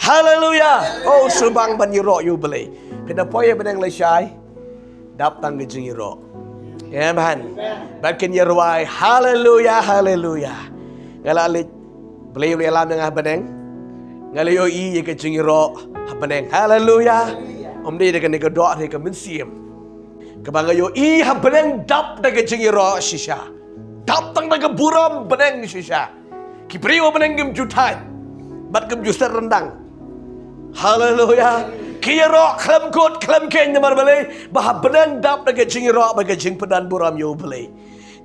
Hallelujah. Oh, subang ban yiro you beli. Pina poye benang leshai. Dap tang gejing yiro. Amen. Bakin yirwai. Hallelujah, hallelujah. Ngalalit beli uli alam dengan benang. Ngalayo i ye gejing yiro benang. Hallelujah. Om di dekan nika doa nika mensiam. Kebangayo i benang dap da gejing yiro shisha. Dap tang da buram benang shisha. Kipriwa benang gem jutai. Bat gem jusar rendang. Hallelujah. Kia rock klam kot klam ken namar beli. Bah benang dap na gejing rock ba gejing pedan buram yo beli.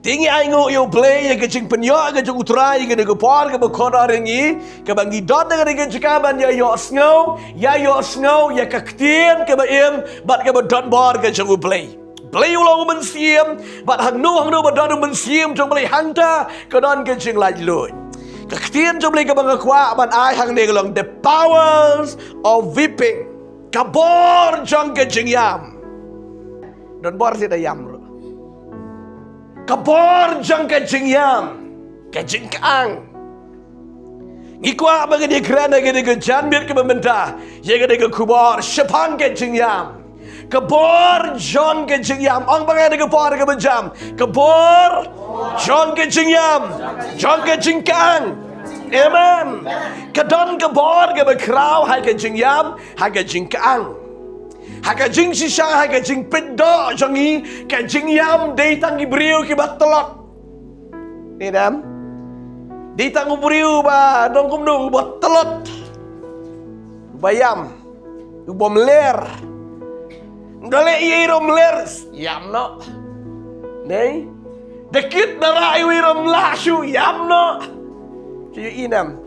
Tingi aingo yo beli ya gejing penyo gejing utrai gede gopor ke bakora ringi ke bangi dot dengan gejing kaban ya yo snow ya kaktien ke ba im bat ke ba dot bor gejing beli. Beli ulang mensiam bat hang nu ba dot mensiam jong beli hanta ke don gejing laj lui. Kaktian jom lagi bangga kuat man ai hang negelong the powers of weeping. Kabor jong kejing yam. Don bor tidak yam ro. Kabor jong kejing yam. Kejing kaang. Ngikwa bangga dia kerana gede kejan biar ke membentah. Ye gede ke kubor sepang kejing yam. Kabor jong kejing yam. Ong bangga dia kebor ke bejam. Kabor jong kejing yam. Jong kejing kaang. Amen. Kadon kebor ke bekrau hai kejing yam, hai kejing kaang. Hai kejing sisa, hai kejing pedo jongi, kejing yam dei tangi beriu ki batolot. Ni dam. Dei tangu beriu ba dong kum dong batolot. Bayam. Ubom ler. Ndole i rom ler yam no. Nei. Dekit darai wi rom lashu yam no. Cuy inam,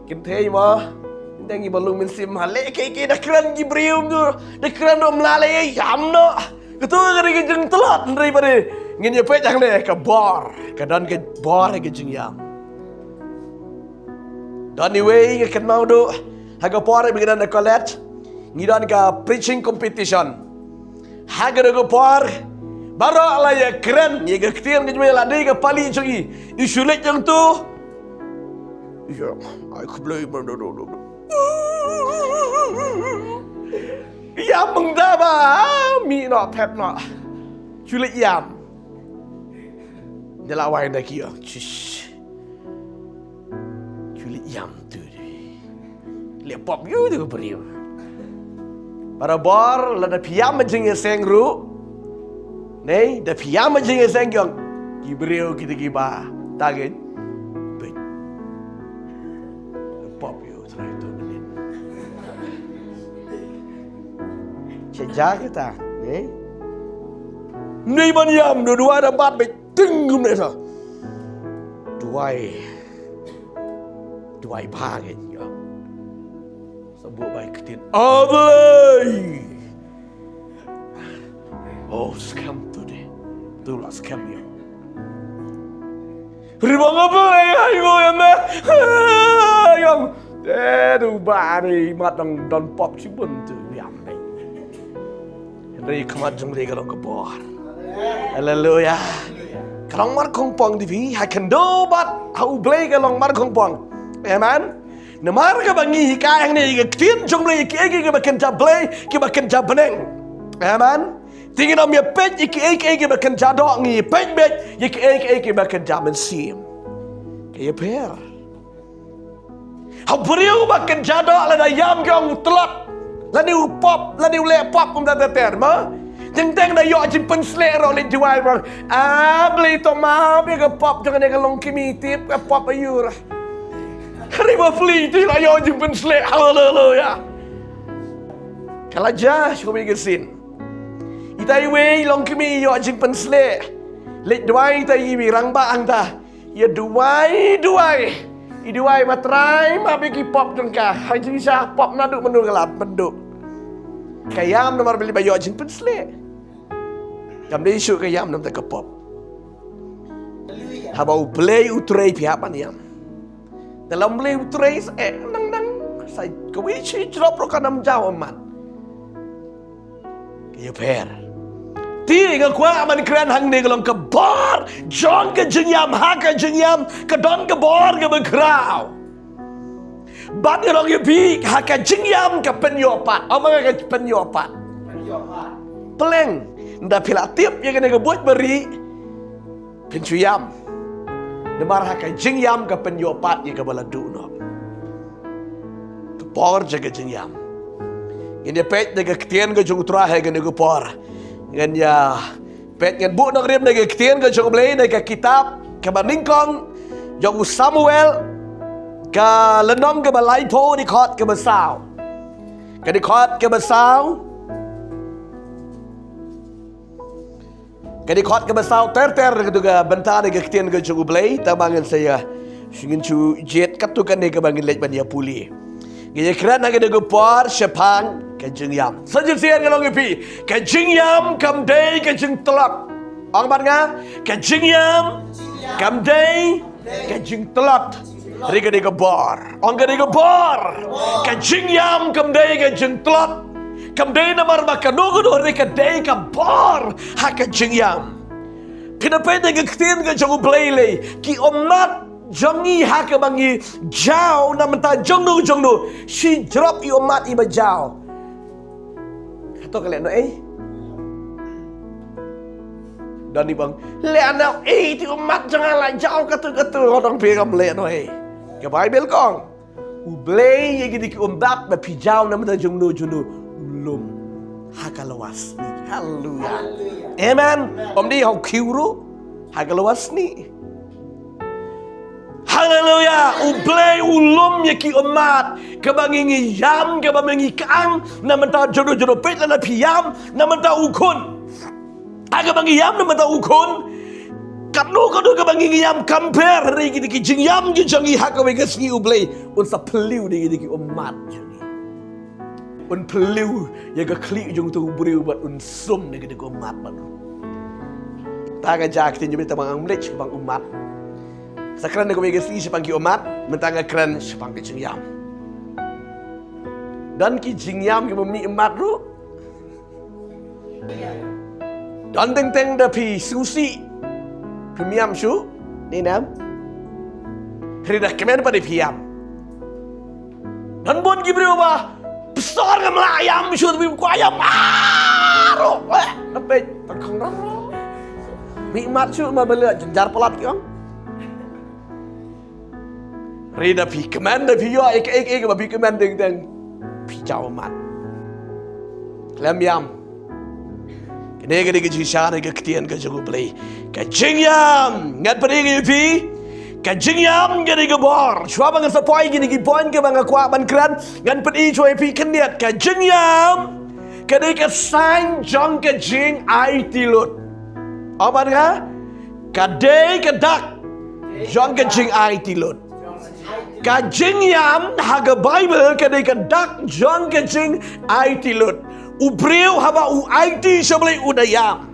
kita ima, dengi balung mensim hale, keke dah keran gibrium tu, dah keran dom lale yam no, ketua kari kejeng telat daripada ngin nyepet yang le kabor, kadan ke bor kejeng yam. Dan anyway, ngeken mau do, haga por bikinan na college, ngidan ka preaching competition, haga do por. Baru ala ya keren, ya ketian kejeng lade ke pali cuy, isulit yang tu. Ya, aku boleh berdua. Yam mengdaba, mi nak pet nak, culik yam. Jelawai dah kia, culik yam tu. Lihat pop you tu beriu. Para bar, lada piam macamnya sengru, nih, dah piam macamnya sengyong, kiberiu kita kiba, takin. Sejak kita, ni, ni banyam dua dapat betingum desa, dua bahagian ya, sebut baik ketin, abai, oh scam tu deh, tu lah scam ya, ribang apa ayo yang, tu bari matang don pop cibun tu yang ni. Dari kemat jeng dari kalong kebor. Haleluya. Kalong mar kongpong divi hakan dobat hau blay kalong mar kongpong. Amen. Namar ka bangi hika yang ni tin jong blay ki egi ka bakan jablay ki bakan jabeneng. Amen. Tingin om ya pet iki egi bakan jadok ngi pet bet iki egi bakan jaben sim. Kaya per. Hau beriu bakan jadok la yam gong telot. Lani upop, lani ule pop kum dah terma. Teng-teng dah yo jimpen slek ro le jual bang. Beli to ma be ke pop jangan dia long kimitip ke pop ayur. Riba fli tu lah yo jimpen slek haleluya. Kalau jah kau pergi sin. Itai we long kimi yo jimpen slek. Lek duai itai wi rang ba anta. Ya duai. Iduai matrai ma bagi pop jengka. Haji sah pop naduk menu gelap menduk. Kayam nomor beli bayu jin pensle. Jam dia isu kayam nom tak pop. Habau play utrai pihak maniam. Dalam play utrai nang sai kawichi drop ro kanam jauh man. Kayu per. Ti nga kwa man kran hang ni galong ka bar John ka jingyam ha ka jingyam ka don ka bor ka bekrau Bat yang orang pi haka jingyam ke penyopat. Apa ke penyopat? Peleng. Nda pila tip yang kena buat beri pencuyam. Demar haka jingyam ke penyopat yang ke baladu no. Por jaga jingyam. Ini pet jaga ketien ke jung terahe ke nego por. Ngan ya pet ngan bu nak rim jaga ketien ke jung belai jaga kitab ke baningkong jung Samuel ke lenom ke balai po di kot ke besau. Ke di kot ke besau. Ke di kot ke besau ter ke juga bentar jaga ketien ke jung belai tabangan saya. Singin cu jet katukan ni ke bangin lej bania puli. Gaya kerana kita gupar sepang kejingyam. Sejumsian kalau ngipi kejingyam kamdei kejing telak. Orang mana? Kejingyam kamdei kejing telak. Rika di gupar. Orang di gupar. Kejingyam kamdei kejing telak. Kamdei namar makan nugu rika dei gupar hak kejingyam. Kenapa dia ketin kejung belai ki omat Jongi haka bangi jauh na menta jongnu si drop i umat i bajau. Kata kalian dan ni bang leana ti umat janganlah jauh kata orang pegam leano ke Bible kong ublei ye gidi ki umat ba pijau na menta jongnu ulum haka lawas ni. Haleluya. Amen. Di hau kiuru haka lawas ni. Haleluya, ublay ulum yaki umat kebangingi yam kebangingi kang na menta jodoh pet na piyam na menta ukun. Aga bangi yam na menta ukun. Kanu kebangingi yam kamper ri gidi ki jing yam gi jangi hakawe gasngi ublay un sa peliu di gidi ki umat jangi. Un peliu ya ga kli jung tu briu bat un sum di gidi ki umat bat. Taga jak tin jumita bang amlech bang umat. Sekarang aku megasi sepangki umat mentanga keren sepangki jingyam. Dan ki jingyam ki bumi umat ru. Dan teng da pi susi premium shu ni nam. Rida kemen pada piam. Dan bon ki berubah besar ke melayam shu tapi ku ayam aro. Tapi takang ro. Mi umat shu ma bela jenjar pelat ki bang. Rida pi commander pi yo ek ba pi commander deng pi jauh mat. Lem yam. Kene ke jisana ke ketien ke jogo play. Ke jingyam ngat pering pi. Ke jingyam ke bor. Chua bang sapoi gini ki point ke bang kwa ban kran ngan pedi choi pi keniat ke jingyam. Ke sign jong ke jing ai tilut. Apa ka? Ke dak jong ke jing ai tilut. Kajing yam haga Bible kadai kadak John kajing IT lut. Ubriu haba u IT sebelah udayam.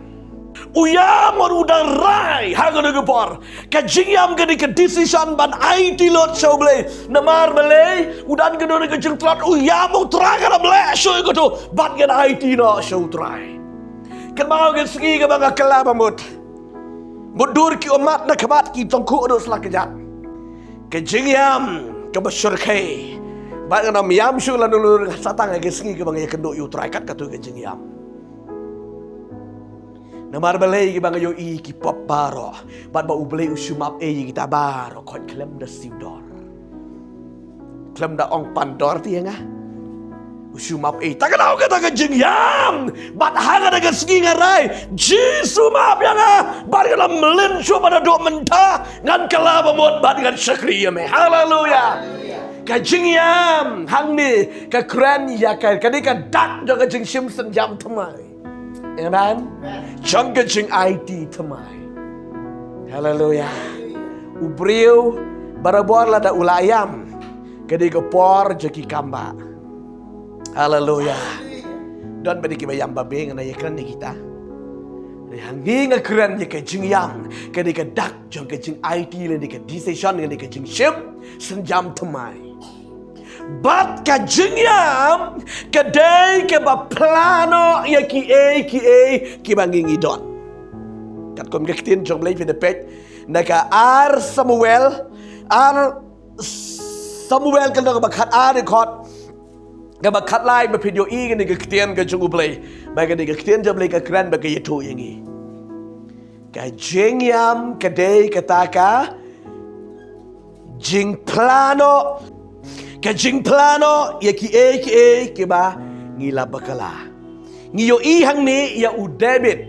Uyam or udarai haga negepor. Kajing yam kadai ke decision ban IT lut sebelah namar belai udan kedua kajing telat uyam uterakan belai show itu ban kan IT no show terai. Kemau ke segi ke bangga kelapa mut. Mudur ki umat nak kemat ki tongku ada selak kejat. Kejingyam kebesyurkai baik nam yam syu lan dulu satang ke sengi ke bang ya kenduk yu traikat katu kejingyam namar belai ke bang yo i ki pop baro bat ba ublei usumap kita baro kot klem da sidor klem da ong pandor ti nga usumap tak kenal kata kejingyam bat hanga da sengi ngarai jisumap ya nga bat kana melin syu pada do mentah ngan kala bamot bat ngan syakriya me. Haleluya. Kajingyam hang ni ka kran ya ka kani ka dak jo ka jing sim sen jam thamai. Amen. Jong ka jing IT thamai. Haleluya. Ubriu barabor la da ulayam kadi ka por jeki kamba. Haleluya. Dan bagi bayam babe ngana yakran ni kita. Hangi ngakran ni ka jingyam kadi ka dak jong ka jing IT le ni ka decision ni ka jing ship senjam thamai. Bat ka jingyam kadai ke ba plano ya ki banging idon. Kat kom gektin jong lay pinepet naka ar Samuel ar Samuel kan nak bakat rekod. Kan bakat lain video ini kan kektian kan jung play. Bagi ni kektian jam play kekran bagi itu yang ini. Ka jing yam kadai kataka jing plano ka jing plano ya ki ba ngila bakala ngiyo i hang ni ya u David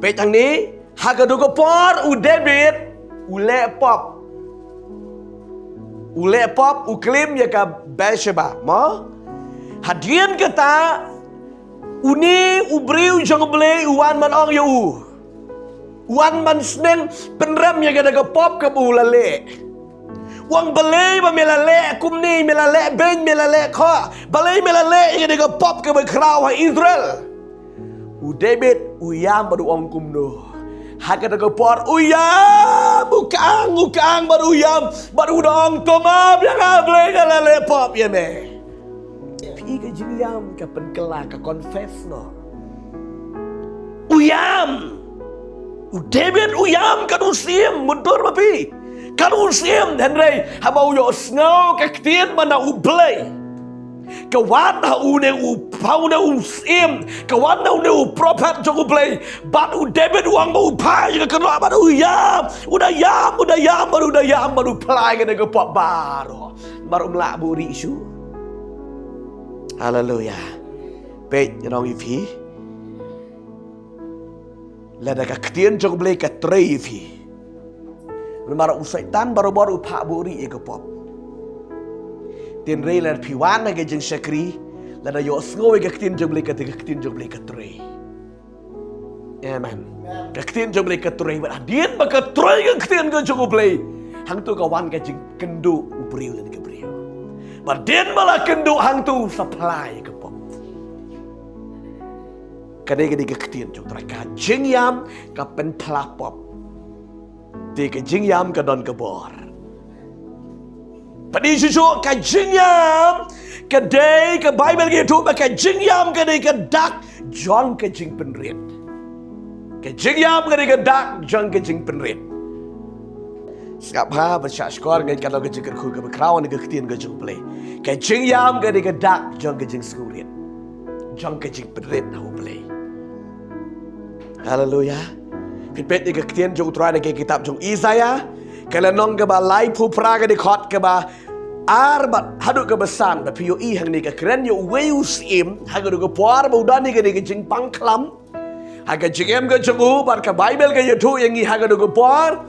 pe hang ni hagadugo por u David u le pop u klim ya ka Bathsheba mo hadian kata uni u briu jang ble uan man ong ya u wan man sneng penram yang ada ke pop ke bulale wang balai ba melale kumni melale ben melale kha balai melale yang ada ke pop ke berkrau Israel u David u yam baru ong kumno hak ada ke por u yam ukang baru yam baru dong tomab yang able kalale pop ya me pi ke jiyam ke penkela ke confess no u yam David uyam kan usim mundur mapi kan usim Henry habau yo snow kaktian mana ublay kawan ha une upau na usim kawan na une prophet jong ublay bat u David uang mau pai ke kena bat uyam udah yam baru play ke ke pop baru melak buri isu haleluya pe nyong ifi lada ka ketian jong blai ka trevi mara usaitan baru pak buri e ka pop tin rei lar piwan ga jeng sakri lada yo sngowe ka ketian jong blai ka tre amen ka ketian jong blai ka tre ba dien ba ka tre ka ketian ka jong blai hang tu ka wan ka jeng kendu ubriu lan ka briu ba dien bala kendu hang tu supply ka pop kadai ke ketian jong traka jing yam ka pen plapop ti ke jing yam ka don ka bor padi susu ka jing yam kadai ka bible ke tu ka jing yam kadai ka dak jong ka jing penrit ka jing yam kadai ka dak jong ka jing penrit skap ha baca skor ngai kalau ka jing ku ka krawan ke ketian ka jong play ka jing yam kadai ka dak jong ka jing skurit jong ka jing penrit na play haleluya pitpet ni kektian jong trai ke kitab jong Isaya kala nong ke ba lai pu praga di khot ke ba arbat hadu ke besan ba pio i hang ni ke kren yo weus im hagadu ke puar ba udani ke ni ke jing pangklam haga jingem ke jong bar ka bible ke yetu yang i hagadu ke puar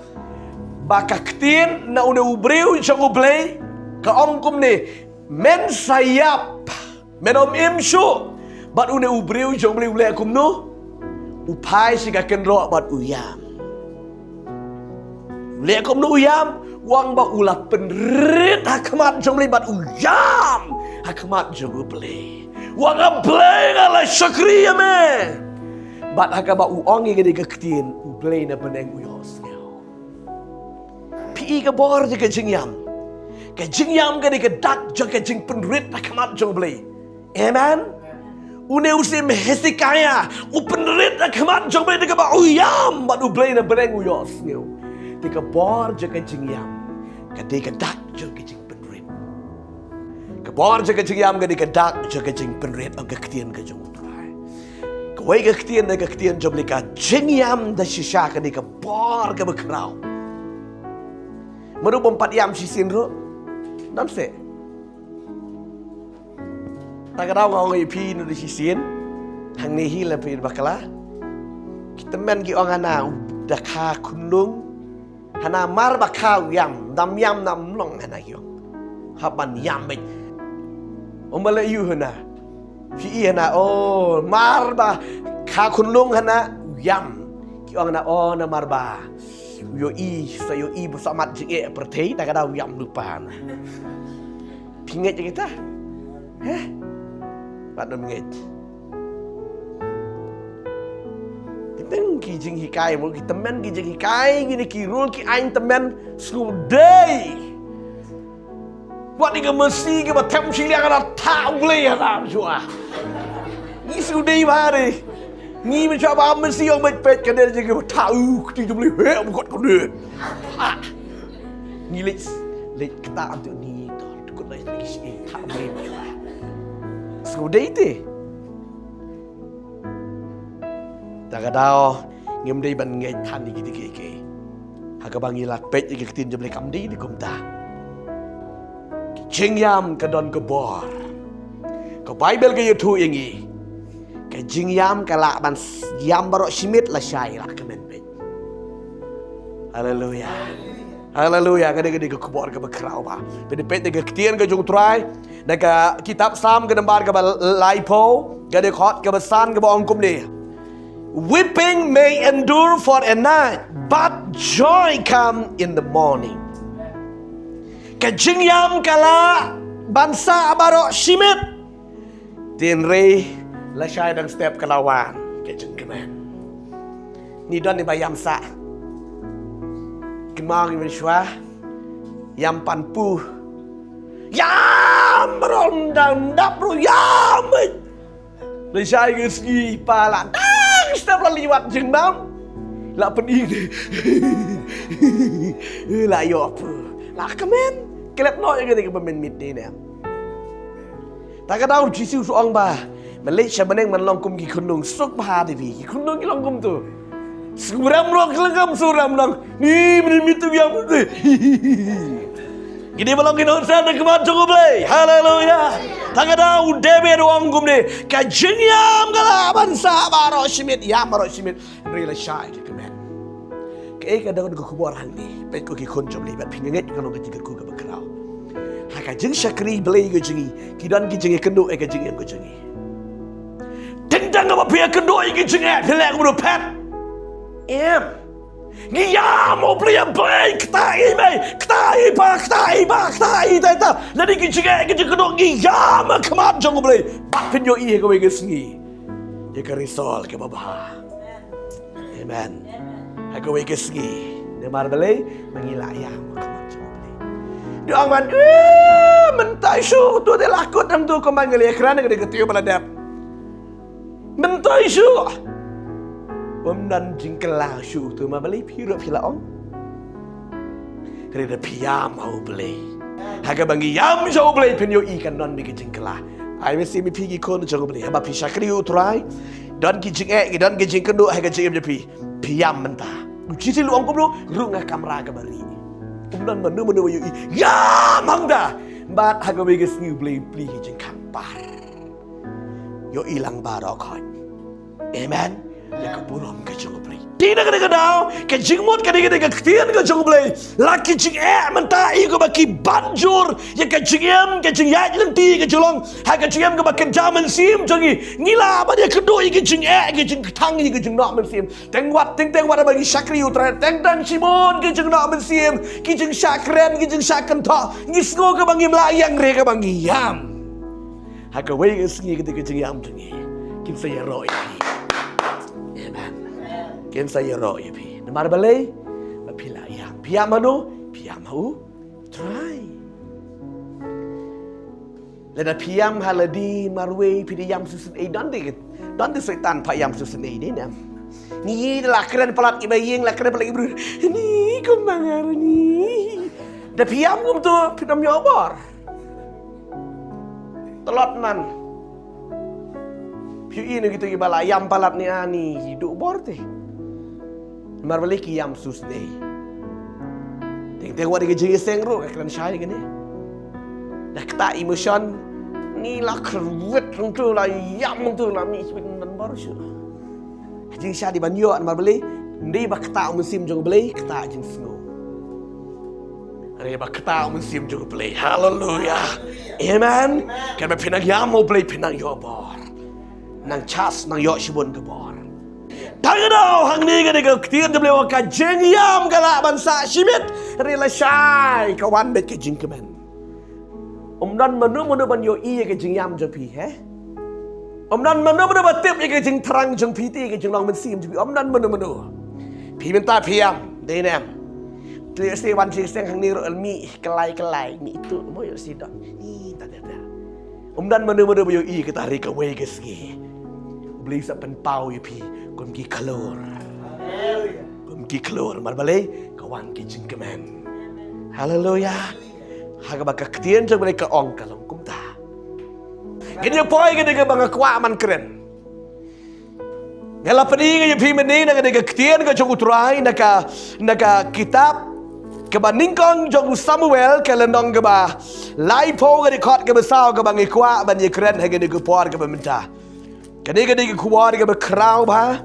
ba kaktin na une ubreu jong ublei ka ongkum ni men sayap menom imshu bat une ubreu jong ublei ule kum nu upai siga kenro bat uyam lekom nu uyam wang ba ulah penrit hakmat jong bat uyam hakmat jong ble wang ble ngala sakriya me bat hakaba uong ngi ke ktin ble na peneng uyos pi ke bor ke jingyam ke dak jong ke jing penrit hakmat jong ble amen une usim Hezekiah upenrit akmat jong ble de ba uyam ba ble na bereng uyos neu de ka bor je ka jingyam ka de ka dak jong ke jing penrit ka bor je ka jingyam ka de ka dak je ka jing penrit ang ka ktian ka jong utrai ka wei ka ktian jong ble ka jingyam da shisha ka de ka bor ka bekrau meru bompat yam sisin ro dan se tagadau ngau pi nu di sisin hang ni hila pi bakala kita men gi ongana da kha kunlung hana mar bakau yam dam yam nam long hana yo haban yam be ombale yu hana pi hana o mar ba kha kunlung hana yam gi ongana o na mar ba yo i bersama jige pertei tagadau yam lupa pinget kita Pada mengit. Kita ki jing hikai mo kita men ki jing hikai gini ki rule ki ain temen school day. Wat ni ke mesti ke ba tem si liang ana ta ble ana jua. Ni school day bare. Ni macam apa mesti yang bet kan dia je ke ta ti jumli he bukat ko ni. Ni lek kita untuk ni kisi tak main juga. Sudah itu. Tak ada ngem dei ban ngai than ni gitu. Hagabangi lak pet iki ketin jemle kamdi di kumta. Jingyam ka don ka bor. Ka Bible ka yutu ingi. Ka jingyam ka la ban yam baro simit la syai la kemen pet. Haleluya. Haleluya. Gede ka kubor ka bakrau ba. Pede pet ka ketin ka jung try. Naka kitab Sam ka nambar ka laipo. Gede khot ka basan ka ba ongkum ni. Weeping may endure for a night, but joy come in the morning. Kajingyam kala bansa abaro simit. Tinre la syai dang step kalawan kajingkemen. Ni don ni bayam sa. Kemang ni shwa. Yam panpu. Yam rondang dapru yam. La syai geski pala. Step la liwat jeng nam. La pening ni. La yo apa? La kemen. Kelep no yang kita kemen mit ni ni. Tak ada jisu soang ba. Malaysia meneng man longkum ki kunung sok bah di bi. Ki kunung ki longkum tu. Suram lok lengam suram lok. Ni mit tu biam tu. Gini belum kita usaha nak kemat cukup leh. Haleluya. Tak ada udebe ruang gumne. Kajinyam kala bansa baro simit yam baro simit. Rela syai kemen. Kaya kada ko kubor handi. Pet ko ki kunjom li. Bat pinget ko nong kajikir ko kabakrao. Haka jeng syakri belai ko jengi. Kidan ki jengi kendo ka jengi ko jengi. Tendang apa pia kendo ki jengi. Pelak ko pet. Em. Ngiyam mo plia bay ktai ta ladi kijige kedok ngiyam kemat jong boleh bat pinyo iye ko weges ngi ye ka risol ke baba amen ha ko weges ngi de mar bele mangila yam kemat jong boleh doang man mentai su tu de lakot am tu ko mangile ekran de ketio baladap mentai su dan jingkelah syuk tu ma beli piru pilaong. Kerana piam mau beli. Haga bangi yam jauh beli penyo ikan non bigi jingkelah. Ai mesti mi pigi kon jauh beli. Haba pisah kriu try. Dan ki jing dan ki jing kendo haga jing jepi. Piam mentah. Uci lu ongkom lu runga kamera ka bari. Dan menu yo i. Ya mangda. Bat haga bigi sniu beli jing kampar. Yo ilang barokon. Amen. Ya keburom ke jong blay. Tidak kena kedau, ke jingmut kena ketian ke jong blay. Laki jing mentai ke baki banjur, ya ke jingem ke jing yat lenti ke jolong, ha ke jingem ke baki jaman sim jongi. Ngila apa dia kedoi ke jing tangi ke jing nak mensim. Tengwat bagi syakri utara, teng simon ke jing nak mensim, ke jing syakren ke jing syaken tok. Ngisgo ke bangi melayang re ke bangi yam. Ha ke wei ke sengi ke jing yam jongi. Kim saya roy. Ken saya roh ya pi. Namar balai, pila yang pia mano, pia mau, try. Lada piam haladi marwe pi yam susun dan setan pa yam susun ni nam. Ni lah keren pelat ibayeng lah keren pelat ibru. Ni kemangar ni. Da piam gum tu pinam yobor. Telot nan. Piu ini gitu ibala yam palat ni ani hidup bor teh. Marbalik yam susdei. Teng wadi ke jeng sengro kan syai gini. Dah kata emotion ni lah kerwet tu lah yam tu lah mi sebin dan baru syu. Jeng syai di banyo an marbalik ndai ba kata musim jong belai kata jeng sengo. Are ba kata musim jong belai. Haleluya. Amen. Kan ba pinang yam mo belai pinang yo bor. Nang chas nang yo shibon ke bor. Tagadaw hang ni ka ketian jemle ka jeng yam kala bansa simit rela syai kawan bet ke jing kemen. Dan menu ban yo i ke jing yam jepi he. Dan menu batip ke jing terang jeng piti ke jing long mensim jepi. Dan menu pi minta piam denam. Tli se wan sing hang ni ro mi kelai mi itu mo yo sidon. Ni tak ada. Dan menu yo i ke tarik ke we ke ski. Beli sapen pau yo pi. Kum ki keluar marbalai kawan ki jingkemen. Haleluya. Haga baka ketien jang mereka ong kalong kumta. Kanya poi kena ke banga kwa man keren. Ngala pening ya pimeni na kena ketien ka jong utrai naka kitab kebaningkong jong Samuel kalendong ke ba lai po ke kot ke besau ke bangi kwa ban ye keren haga ni ke por ke bementa. Kani ke kuar ke bekrau ba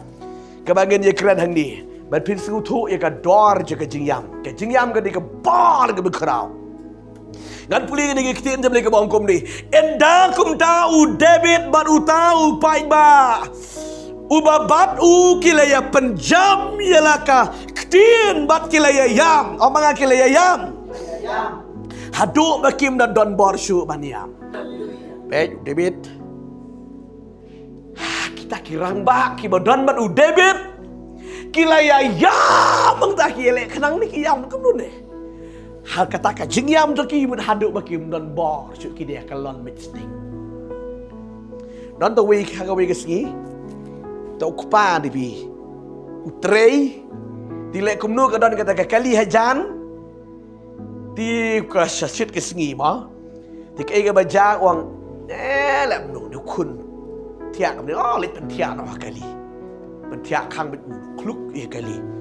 ke bangin ye keren hang ni. Ban pin su tu ye ka dor je ke jingyam ke ni ke por ke bekrau. Ngan puli ni kitin jam ke bangkom ni. Enda kum tau David ban utau pai ba. Uba bat u kilaya penjam yelaka kitin bat kilaya yam. Omanga kilaya yam. Haduk bakim dan don borshu baniam. Baik David. Kita kirang ba kibadon bat u David. Kilaya yam mang tak kilek kenang ni kiyam kum ni. Hal kata ka jingyam tu ki mun haduk bakim don bor chu ki dia kalon mitsting. Don to wi ka wi kesngi. To kupa di bi. Utrei di lek kumnu ka don kata ka kali hajan. Di ka shasit kesngi ma. Di ka baja wang la mnu du kun. Tiak ni lit pen tiak no kali. Pen tiak khang bet kluk kali.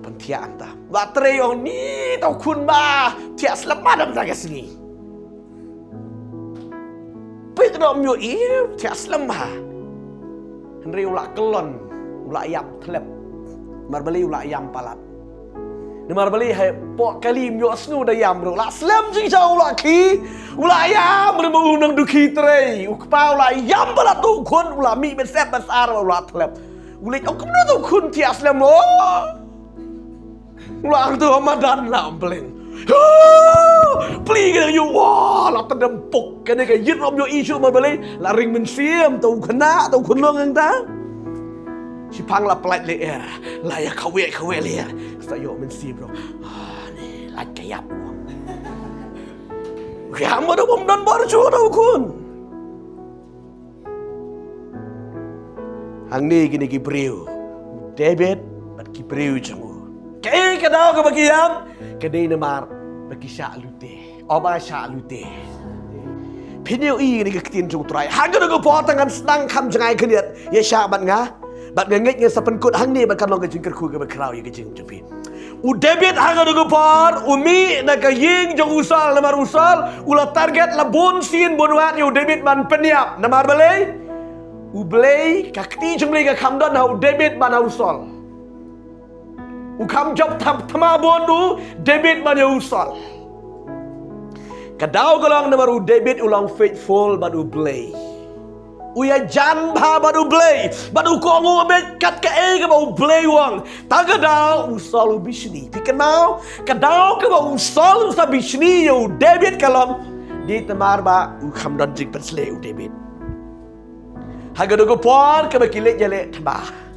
Pentia anta. Baterai yang ni tau kun ba. Tiak selamat dalam tak sini. Pet dom yo tiak selamat. Henry ulak kelon, ulak ayam telep. Marbeli ulak ayam palat. Ni marbeli hai pok kali yo snu da yam ro. Ulak selam jing jauh ulak ki. Ulak ayam bermu nang duki tray. Ukpa ulak ayam palat tu kun ulak mi besar besar ulak telep. Ulak aku mana tu kun tiak selam lo. Ulang tu Ramadan lah peleng. Peli kena you wah lah terdempuk kena ke yit rom yo isu ma beli la ring mensiam tau kena tau kunlong ang ta. Si pang la pelat le er la ya kawe le er. Sayo mensiam bro. Ni la kayap. Ya mo do bom don bor chu tau kun. Hang ni kini ki breu. David bat ki breu jamu. Kay kadao ka bagiyam kaday namar bagi sya lute oba sya lute pinyo i ni katin jung trai haga do po tangan snang kham jangai khniat ye sya bat nga ngit nga sa penkut hang ni bat kan long ka jing kerku ka bakrau ye ka jing japi u David haga do por umi na ka ying jong usal namar usal ula target la bon sin bonwat yo David man peniap namar balai u blai ka kti jung blai ka kham don ha David man usal Ukam job tama bondu David mana usal. Kadau galang namaru David ulang faithful badu play. Uya jan ba badu play. Badu kongu abet kat ke ke bau play wang. Tagadau usal ubishni. Tikenau kadau ke bau usal usabishni yo David kalam di temar ba ukam dan jing persle u David. Hagadu ko por ke bakile jale taba.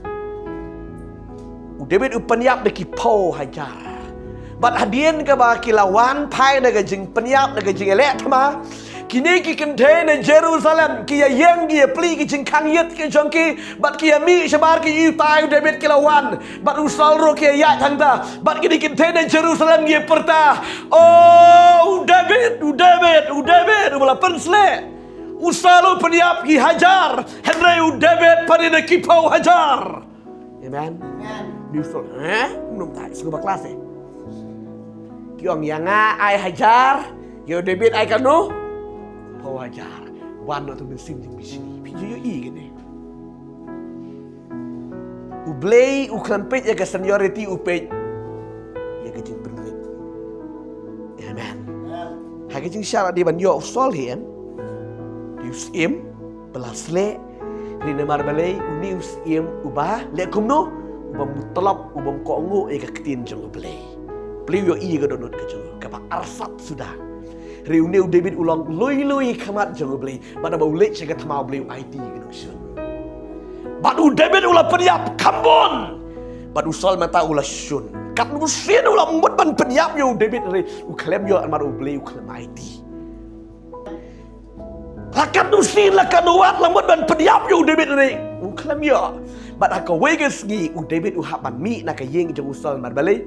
David upanyap deki pau hajar. Bat hadien ke ba kilawan pai na gajing penyap na gajing elek ma. Kini ki kente na Jerusalem ki yang ki pli ki jing kang yet ki jongki bat ki mi shabar ki itai David kilawan bat usal ro ki ya thangta bat kini kente na Jerusalem ki perta. Oh David ula pensle. Usalo penyap ki hajar. Henry David pada na ki pau hajar. Amen. Biusul, belum tahu sekolah kelas Kiong yang ai hajar, yo David ai kanu, pau hajar. Wano tu mesin di sini, pinjau i gini. Ublay uklampet ya ke seniority upet, ya ke jing penerit. Amen. Hake jing syarat di ban yo sol hian, diusim belasle, rina marbalay unius im ubah lekumno. Ubam mutlab ubam kongo eka ketin jong play yo i ga donut ka jong ka ba arsat sudah reuneu David ulang loi kamat jong play bada bau lech ka thamau play IT ga noksun badu David ulah penyap kambon badu sol mata ulah sun kat nusin ulah mut ban penyap yo David re u klem yo amar u play u klem IT lakat nusin lakat nuat lamut ban penyap yo David re u klem yo But haka weges gi u David u haban mi na ka yeng jong usal mar balai.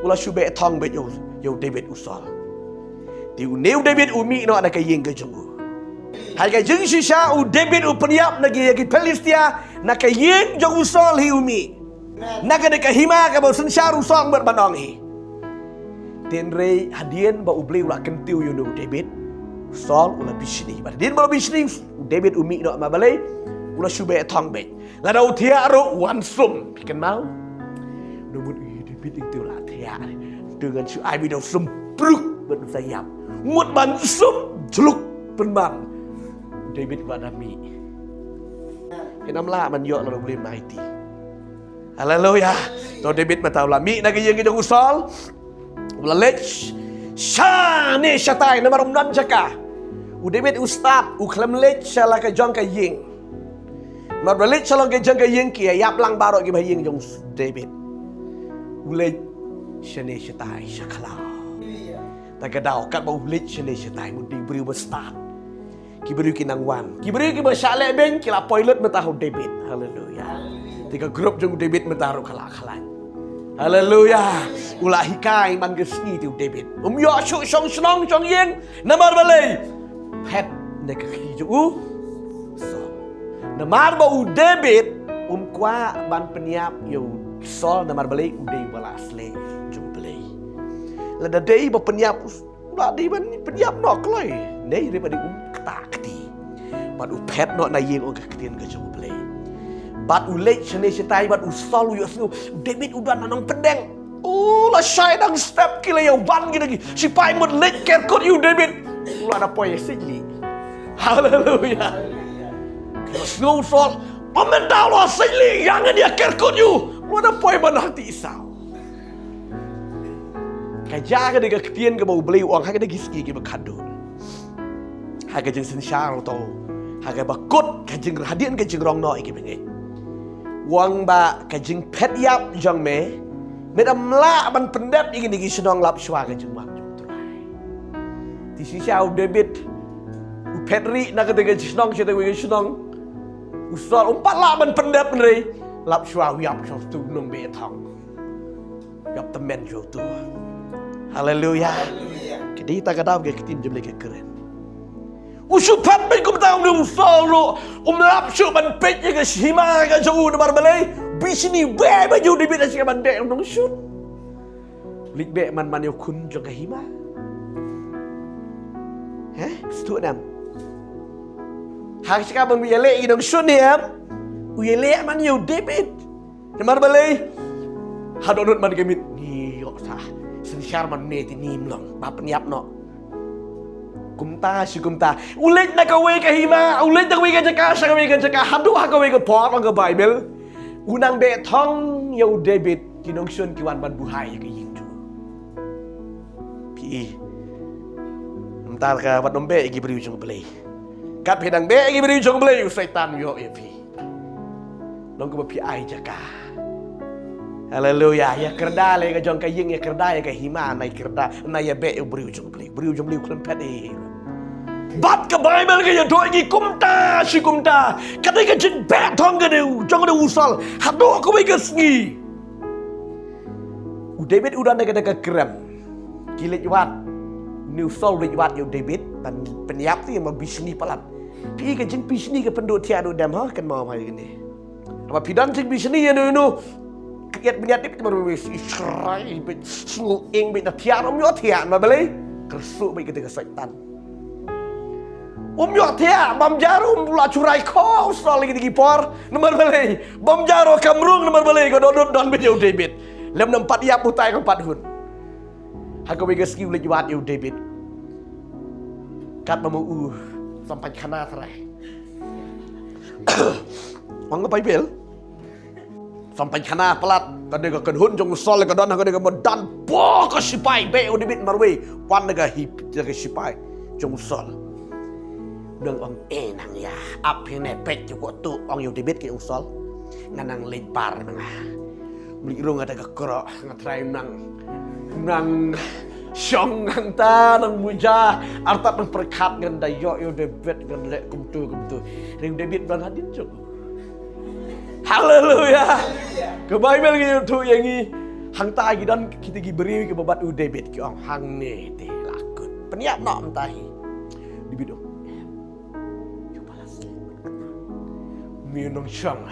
Ula shube thong bet yo David usal. Ti uneu David umi no ada ka yeng ke jungu. Hai ka jeng shisha u David u peniap nagi yagi Pelistia na ka yeng jungu Saul hi umi. Na ka de ka hima ka bo sen syaru song ber banong hi. Ten rei hadien ba u bleu la kentiu you know David. Saul ula bishni. Ba din ba bishni David umi no ma balai ula shube thong be. La dau thia ro wan sum pi kan mau. No mut David ing tu la thia. Dengan su ai bi dau sum pruk ben sayap. Mut ban sum jeluk pen ban. David ba nami. Kenam la man yo la boleh naiti. Haleluya. To David matau la mi na gayeng ke Saul. Ula lech sha ne shatai na marum nan jaka. U David ustad u klam lech shala ka jong ka yeng. Mar lech shalong ka jong ka yeng kia yap lang baro ki ba yeng jong David. U lech shane shatai shakala. Ta ka dau kat ba u lech shane shatai mu di beri ustad. Ki beri ki nang wan. Ki beri ki ba shale ben ki la pilot metahu David. Haleluya. Tiga grup jong David metaru kala-kala. Haleluya. Ulah hikai man gesni tu David. Yo shuk shong shnong chong yeng namar balai. Het nek ki ju so. Namar ba u David kwa ban peniap yo Saul namar balai udai bala asle jong balai. La da dei ba peniap la di ban peniap nok loi. Nei re ba di kata kati. Bat u pet no na yeng o ka ketien ka jong balai. Bat u lech chene setai bat u Saul yo snu David udan nanong pedeng. La syai dang step kila yo ban gi lagi. Si pai mut lech ker kot you David. Lu ada poin sini. Haleluya. Kalau snow Saul, pemendah lo sini yang dia kerkut you. Lu ada poin mana hati Isau. Kajaga dengan ketien ke bau beli uang haga degi ski ke bakadun. Haga jeng sensyar atau haga bakut kajeng hadian kajeng rong no iki bengi. Uang ba kajeng pet yap jang me. Medam la ban pendat ingin degi senong lap sywa kajeng mak. Di sisi David Petri nak kata senang cerita senang usal umpat lah man pendap ni lap syua wiap syau tu nung betang yap temen syau tu. Haleluya. Kedi tak kadang ke ketin jemle ke keren. Usu pat ben kum tahu ni usal lo lap syau man pet je ke hima ke jauh na barbalai bisni be baju David asyik man dek nung syut. Lik be man yo kun jong ke hima. Setu nam. Hak sekarang mengelak idong sunyam, uelak man yo David. Namar balai, hadonut man gemit ni yo sah. Sensyar man neti ni mlong, bapa niap no. Kumta si kumta, ulet nak kawai kahima, ulet nak kawai kajaka, sakawai kajaka, hadu hakawai ke pot ang ke Bible. Unang betong yo David kinong sun kiwan ban buhay ke yingju. Pi. Entar ka wat nombe igi beri ujung belai. Kat pedang be igi beri ujung belai setan yo epi. Long ko pi ai jaka. Haleluya. Ya kerda le ka jong ka ying ya kerda ya ka hima nai kerda na ya be beri ujung belai. Beri ujung belai kulen pet e. Bat ke Bible ka ya do igi kumta si kumta. Kat ka jin be thong ka deu jong de usal. Hado ko be ka sngi. U David udan ka ka krem. Kilit wat. New Saul riwat yo David dan peniap tu yang bisni palat. Pi ke jeng bisni ke penduk tiada dam ha kan mau hari ni. Apa pidan jeng bisni ya no. Kiat peniap tu baru Israel bit sungguh ing bit tiada yo tiada ma balai. Kersuk bit ketika setan. Yo tiada bam jarum pula curai kau Saul lagi por nomor balai. Bam jaro kamrung nomor balai ko dodot don bit yo David. Lem nampat ia putai ko padhun. Haka wega skill le juat yo David. Kat mamu sampai kana terai. Wang Bible. Sampai kana pelat kadang ka hun jong Saul ka don kadang ka dan bo ka sipai be o David marwe wan ga hip jaga sipai jong Saul. Dang ong enang ya ap hene pet jo tu ong yo David ke ong Saul. Nganang lempar mangah. Beli rong ada ka kro ngatrai nang syong nang ta nang muja artat nang perkat ngan dayo yo David ngan lek kumtu ring David bang hadin jo. Haleluya. Ke Bible gitu tu yang ni hang ta gi dan kita gi beri ke babat u David ki ong hang ne te lakut peniap nak mentahi. David tu. You balas. Minum syang.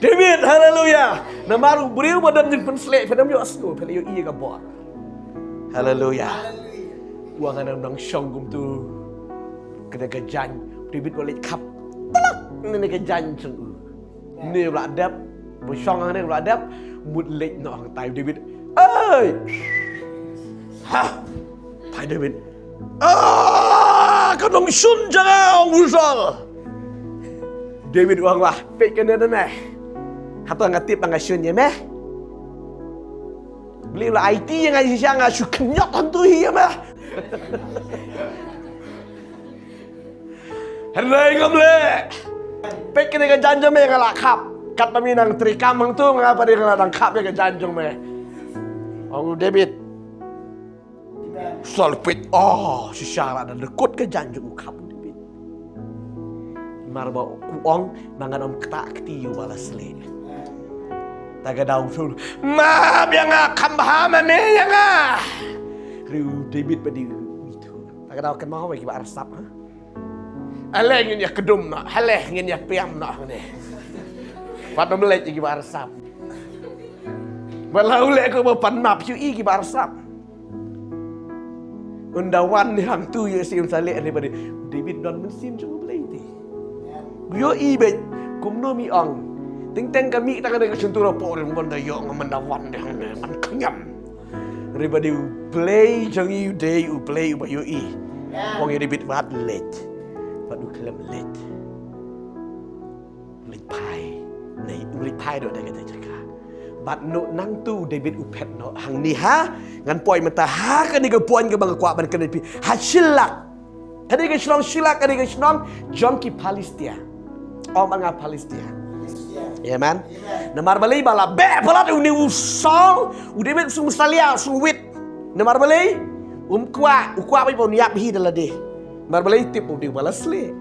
David, haleluya. Namaru beriu badan jeng penslek, padam yo asku, pada yo iya kabor. Haleluya. Buang anam nang syang gum tu. Kena kejan, David balik kap. Telak, ni kejan jeng. Ni beladap, bersyang ni beladap, mut lek nak hang tai David. Oi. Ha. Pai David. Kau nang sun jangan usal. David uang lah, pek kena dah meh. Hatu ngatip angga sun ya meh. Beli lah IT yang ngaji siang ngaji kenyat hantu ya meh. Hendak ngamle. Pek kena ke janjung meh ngalak kap. Kat paminang trikam hang tu ngapa dia ngalak kap ya ke janjung meh. Orang David. Solpit. Oh, si syarat dan dekut ke janjung kap. Marba uang mangan om ketak keti you balas le. Taga daun sul. Ma biang kambah mane yang Riu David padi itu. Taga daun kan mau bagi barsap ha. Aleh ngin ya kedum nak, haleh ngin ya piam nak ni. Pat melek gi barsap. Balau lek ko panap you i gi barsap. Undawan ni hang tu you sim salek ni pada David don mesin cuma beli ti. Yo ibet kumno mi ang ting kami tak ada kesentuh rapor mon da yo ngamandawan de man kenyam everybody play jang you day you play you yo i wong ye bit wat let wat du klem let pai do da kata jaka bat no nang tu David upet no hang ni ha ngan poi mata ha kan ni ke puan ke bang kwa ban kan pi ha silak kadi ke silak kadi ke jongki Palestina. Orang Palestina. Ya man. Namar balai bala be pelat uni usang, udah bet sung salia sung wit. Namar balai ukwa pai pon yap hi dala de. Namar balai tip udi bala sle.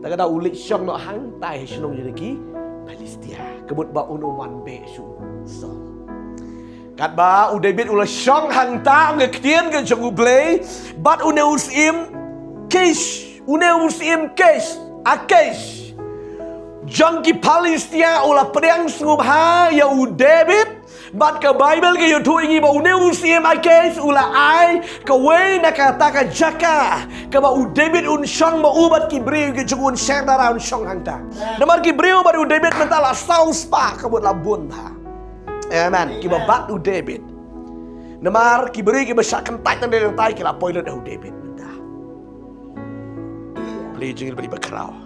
Tak ada ulik syong no hang tai shnong jadi Palestina. Kebut ba unuman be su. So. Kat ba udah bet ula syong hang ta ngektian ke jong ublay, bat une usim kesh, akesh. Jangki Palestina ulah pedang sunggup ha ya u David bat ke Bible ke tu ingi ba une usim akesh ulah ai ke we na kata ka jaka ke ba u David un syang ba ubat ki breu ke jungun share darah un syang hangta namar ki breu ba u David mentala saus pa ke buat labun ha. Amen. Ki ba bat u David namar ki breu ki besyakan tai tan de tai ki la poilot u David mentah beli jengil beli bakrau.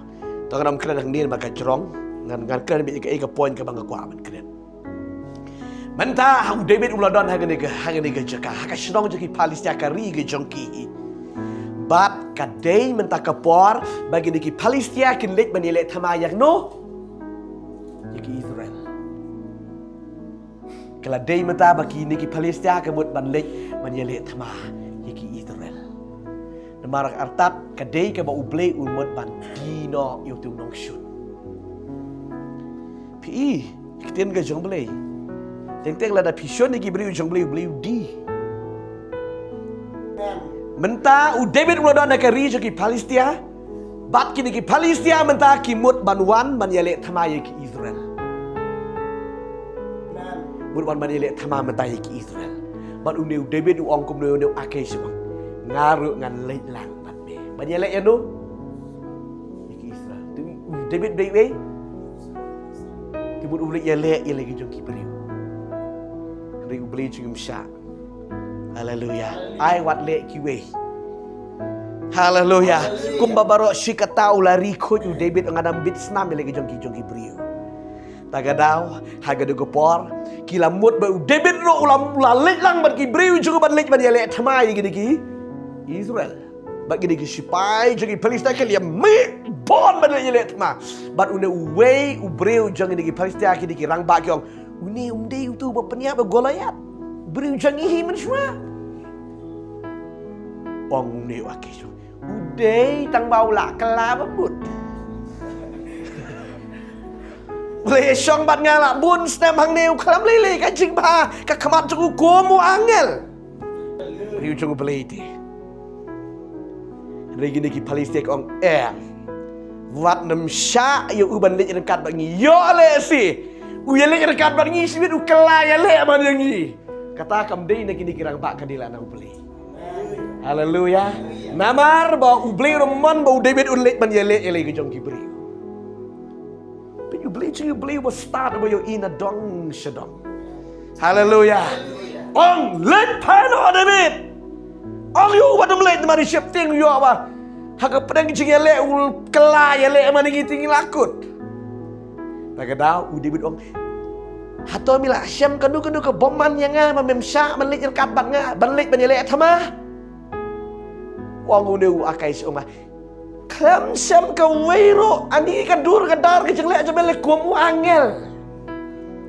Tengah dalam keren hang ni maka cerong ngan keren bi ke poin ke bangga kwa man keren. Menta hang David uladon hang ni ke jaka hang shrong jeki Palestina ka ri ke jongki. Bat ka day menta ka por bagi ni Palestina kin lek banilek thamayak no. Jeki Israel. Kala day menta bagi ni Palestina ka mut ban lek banilek thama jeki Israel. Namarak artat kadai ke ba ublay umot ban dino yung nong shun. Pi kiten ga jong blay. Teng la da pishon ni gibri jong blay di. Menta u David uladon na ka ri ki Palestina. Bat kini ki Palestina menta ki mut banwan ban yale thamaye ki Israel. Mut ban yale thama menta ki Israel. Bat u David u ong kum ne akesh ngaru ngan lek lang bat be banyak lek ya no iki Israel tu David baik baik tibut ulik ya lek jongki beriu riu beli jungum syak haleluya ai wat lek ki we haleluya kum babaro shikata ulari khoj David ngadam bit snam lagi jongki beriu tagadau hagadu gopor kilamut ba David ro ulam lek lang bat ki beriu juga bat lek ban ya lek thamai gini Israel bagi dia sipai jadi Palestina ke dia me bon benda ye let ma but une way ubreu jang di Palestina ke di rang ba kyong une umde tu ba penia ba Goliath breu jang hi men shwa ong ne wa ke ude tang bau la kala ba but le shong bat ngala bun stem hang neu klam lele ka jing ba ka khamat chu ko mu angel riu jong beli ti regi ni ki Palestin ong wat nam sha yo uban le rekat bangi yo le si u ye le rekat bangi si u kelaya le man yang ni kata kam dei na kini kirang ba kadila na beli haleluya namar ba u beli roman ba u David u le ban ye le ke jong ki beri but you beli was start ba yo ina dong shadong haleluya ong let pano David ong yo ba dum let mari siap ting yo ba Haka pedang jing ele ul kelai ele mana gitu lakut. Pakai dah David ong. Hato mila syam kanu ke boman yang ngah memsya menlik kabat ngah banlik banyak thama. Wang unu akai suma. Kam syam ke wiro ani kan dur kadar ke jenglek jebel kuam angel.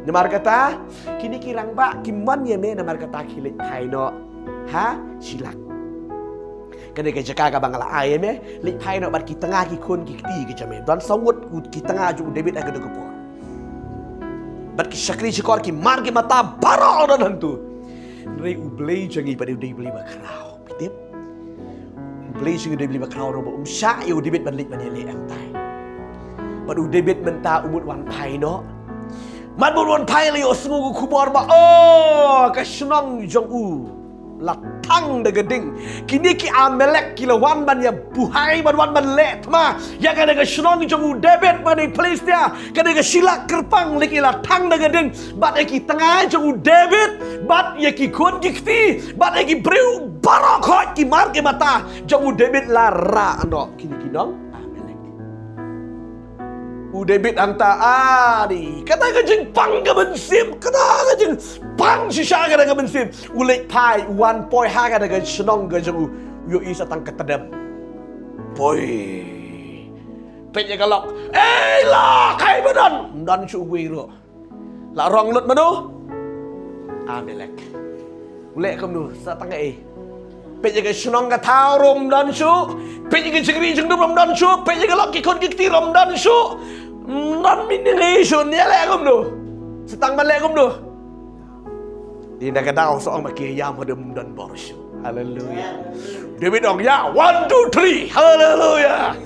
Namar kata kini kirang ba kimman ye me namar kata kilit thaino. Ha silak. Kena jaga bangala ayam lik pai nak bar ki tengah ki kun ki ti ki jame dan sawut ki tengah ju David agak deg por bar ki sakri sikor ki mar ki mata baro dan hantu rei ublei jangi pada David beli bakrau pitip ublei jangi David beli bakrau robo sya yo David ban lik ban le am tai bar David menta umut wan pai no man wan pai le yo smu ku bor ba ka snong jong u latang de geding kini ki Amalek kilawan ban ya buhai ban wan ban le thma ya ka de shnong jong David ban Palestina ka de silak kerpang leki latang de geding bat ki tengah jong David bat ya ki kon gikti bat ki breu barok ki mar ke mata jong David lara ando kini kinong David anta adi kata ka jing pang ka bensim kata ka jing pang sisa ka ka bensim ulek pai 1.5 ka ka senong ka jong yo isa tang ketedam boy penya kalok la kai badan dan chu wiro la rong lut manu Amalek ulek kam nu sa tang penya ka senong ka thau rom dan chu penya ka jingri jing rom dan chu penya ka lok ki kon ki rom dan chu non minimation ni le kum do setang balik kum do di nak dau soang maki yam hodem dan borshu haleluya David ong ya 1 2 3 haleluya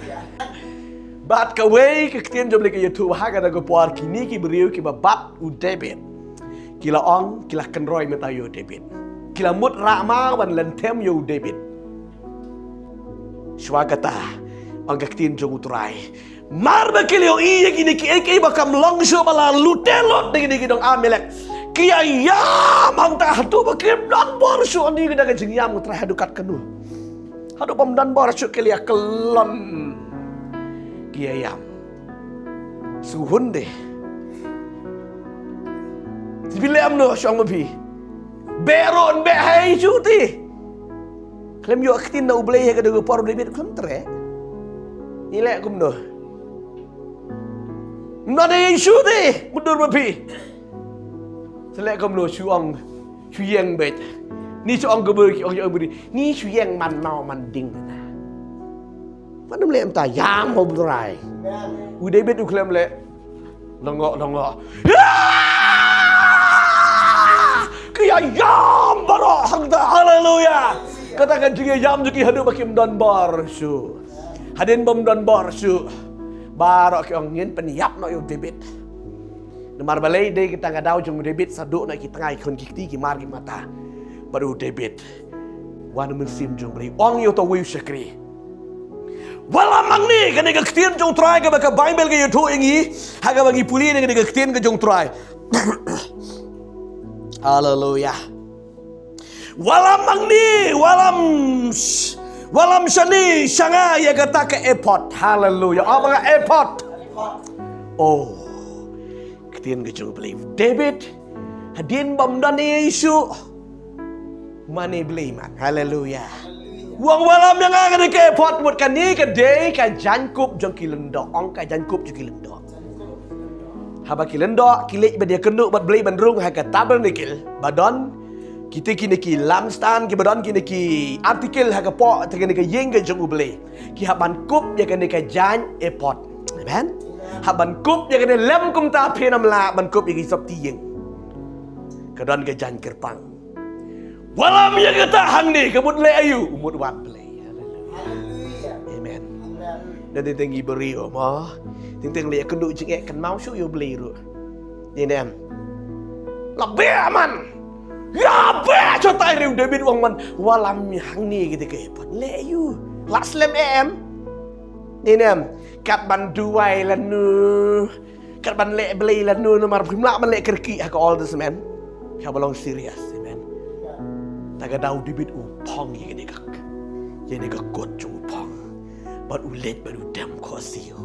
bat ka wei ke tien jom le ke YouTube ha ka ko por kini ki beriu ki babat u David kila ong kila kenroi meta yo David kila mut rama wan lentem yo David swagata ong ka tien jom utrai mar bakilio iya gini ki bakam longsho bala lutelot ding dong Amalek kia ya mang ta hatu bakim dan borsho ni gida jing yam tra hadukat kanu hadu pam dan borsho kelia kelon kia yam suhun deh sibilem no syong mabi beron be hai chuti klem yo aktin na ublei ka do por David kontre ile kum no Nada isu deh, mundur babi. Selek kamu lo suang, suyang bet. Ni suang keberi, orang beri. Ni suyang manau manding na. Mana melihat entah yang mau berai. Udah bet uklam le, longok. Kaya yam baru hangta haleluya. Katakan juga yam juga hidup bagi dan barsu. Hadin bom dan barsu. Barok yang ngin peniap no yo David. Namar balai dei kita ngadau jong David saduk nak kita ngai kon kikti ki mar ki mata. Baru David. Wan musim jong balai ong yo to wi sakri. Wala mang ni kan ga ktien jong try ka baka Bible ka yo to ingi haga bangi puli ni ga ktien ka jong try. Haleluya. Wala mang ni walam shani shanga ya kata ke airport haleluya apa ke airport oh ketien ke believe David hadin bam dan Yesu mane beli man haleluya wang walam yang akan ke airport buat kan ni ke day ka jankup jong kilendo ong ka jankup jong kilendo haba kilendo kilik ba dia kenduk buat beli bandrung ha ka tabernacle badon kita kini ki lamstan ki badan kini ki artikel ha po kini ki yeng ke jong ubele ki haban kup ya kini ki jan airport amen haban kup ya kini lem kum ta phenam la ban kup ki sop ti yeng kadan ke jan kerpang Walam yang kata hang ni kebut le ayu umut wat play. Hallelujah. Amen. Dan tinggi beri mo. Ting le kendu jengek kan mau su yo beli ru. Ni nem. Lebih aman. Ya be cho tai riu David wang man walam hang ni gitu ke pot le ayu. Lak slem em. Ni nem. Kat ban duai lanu. Kat ban le beli lanu nomor pimla ban le kerki ha all this man. Kau belong serius. Taga daw David upong yang ini kekot jung upong, but ulet baru dam kosio,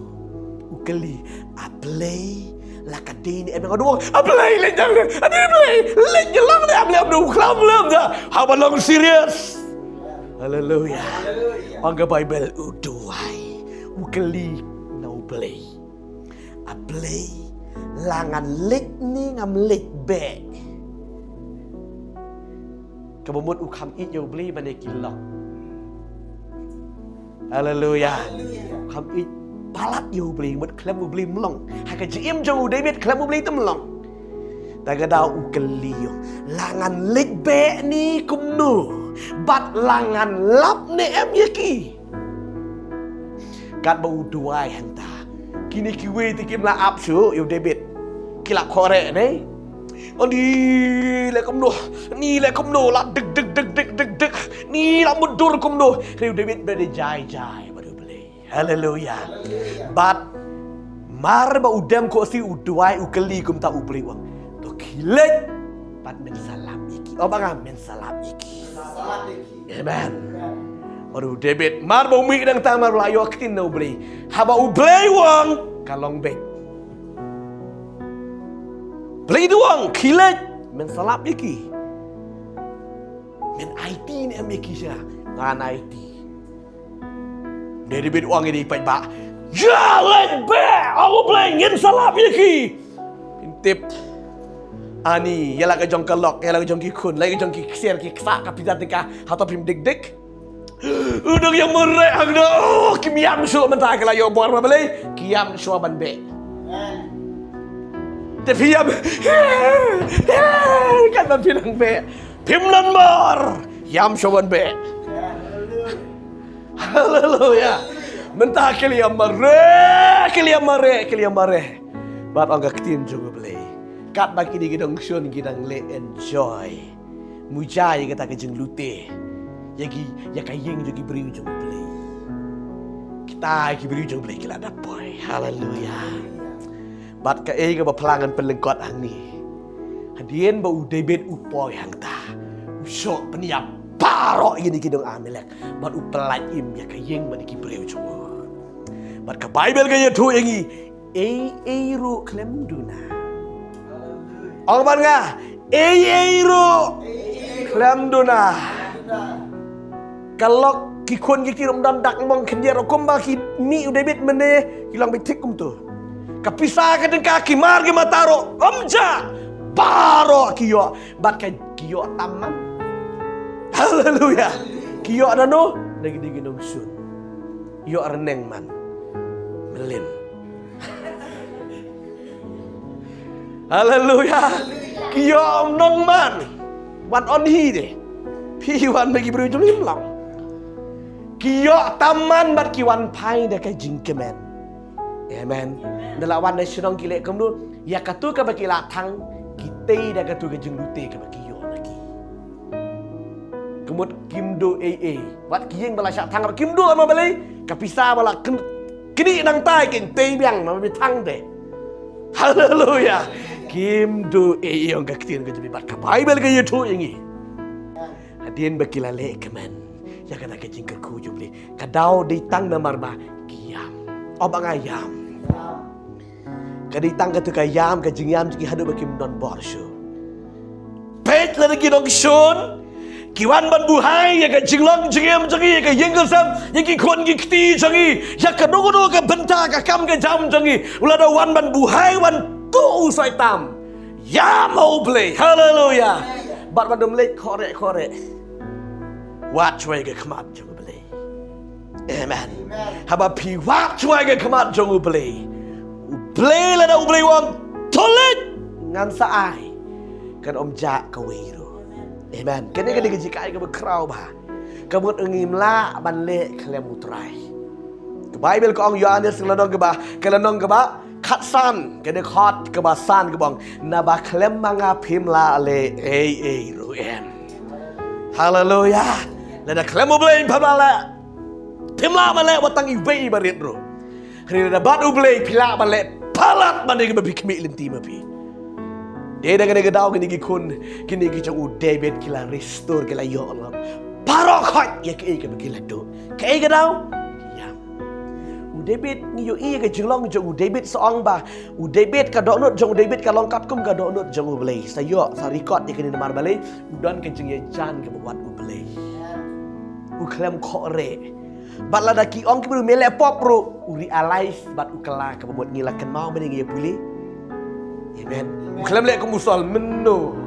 ukeli aplay lakadini emang aduh aplay lenjang le, aplay lenjang le aplay aduh kelam dah, haba long serius, haleluya, angga Bible uduai, ukeli no play, aplay langan lek ni ngam lek be. Kebumut ukam it yo beli bane kilok. Haleluya. Ukam it palat yo beli mut klem yo beli melong. Haka jiem jo David klem yo beli tu melong. Taga dau ukeli yo. Langan lik be ni kumnu. Bat langan lap ni em yaki. Kat bau duai hanta. Kini kiwe tikim la ap su yo David. Kilap korek ni. Ni le kumno la deg ni la mundur kumno Riu David berada jai baru beli haleluya bat mar ba udam ko si uduai ukeli kum ta ubeli wang to kilet bat men salam iki banga men salam iki amen baru David mar ba umi dang ta mar layo kitin no beli haba ubeli wang kalong bet beli doang, kilat, men salap iki, men IT ni am iki sya, ngan IT. Dari bed uang ini pai ba, jalan be, aku beli ngin salap iki. Intip, ani, yala ke jong kelok, yala ke jong kikun, lagi jong kiksiar kiksa kapitan tika, atau pim dik. Udah yang merek angda, kimiam su mentah kelayo buar beli, kiam su ban be. Tapi ya, kan pinang be, pimlan mar, yam showan be. Haleluya. Mentah kalian mare. Bat angga ketin juga beli. Kat bagi di gidang sun gidang le enjoy. Mujai kata kejeng lute. Yagi ya kayeng juga beri ujung beli. Kita beri ujung beli kila dapoy. Haleluya. Bat ka ga pelangan pelengkot hang ni. Hadien bau David upoy hang ta. Usok peniap paro ini kidong amelek. Bat upelai im ya kayeng maniki breu cuma. Bat ka Bible ga tu yangi ru klem duna. Orang ban nga ru klem duna. Kalau kikun kikirum dandak mong kenjer okomba ki mi David mene hilang betik kum tu. Kapisah ke dengka kimar ke mataro omja baro kiyo bat ke kiyo taman haleluya kiyo adano lagi digindong sun yo reneng man melin haleluya kiyo nong man wan on hi de pi wan bagi berujung limlang kiyo taman bat kiwan pai de ke jingkemen amen. Dalam wan nasional kilek kamu ya katu ke bagi latang kita dah katu ke jenglute ke bagi yo lagi. Kemud kimdo wat kiyeng bala syak tang kimdo ama balai kapisa bala kini nang tai kin tei biang ma tang de. Haleluya. Kimdo yang ka kitin ke jadi bat ka Bible ke yetu yangi. Hadien bakila le kemen. Ya kata ke jingker ku jubli. Kadau ditang namar ba kiam. Obang ayam. Kaditang ketika yam ke jingyam jiki hadu bakim non borsho. Pet lagi dong shon. Kiwan ban buhai ya ke jinglong jingyam jangi ya ke yengkel sam ya ki kon ki kti jangi ya ke dogo ke benta ke kam ke jam jangi. Ulada wan ban buhai wan tu usai tam. Ya mau play. Haleluya. Bat ban lek korek. Wat cuai ke kemat jangu play. Amen. Haba pi wat cuai ke kemat jangu play. Play lah dah play wang toilet ngan saai kan om jak ke wiru Amen. Kene kene jika ai ka berkrau ba. Kabut ngim la ban le klem utrai. Ke Bible ko ang Yohanes kelanong ke ba khatsan kene khat ke ba san ke bang na ba klem manga phim la le ruem. Hallelujah. La da klem ublei phamala. Phim la ba le watang I wei ba ret ro. Hari da bat ublei phila ba le palat ba ne ke ba bikmi linti ma pi. Dia dengan daw gini kun kini kijang David kila restore kila yo Allah. Parokot ya ke begila do. Ke daw ya. David ni yo ke jenglong jong David seong ba. David ka donut jong David ka longkap kum ka donut jong belai. Sayo sa record ya kini mar balai udan ke jeng ye jan ke buat belai. Klem khore. Bat la da ki ong ke bru mele pop ro. Realize bat ukala ke buat ngilakan mau mending ye pulih. Amen. Klaim lek kemusal meno.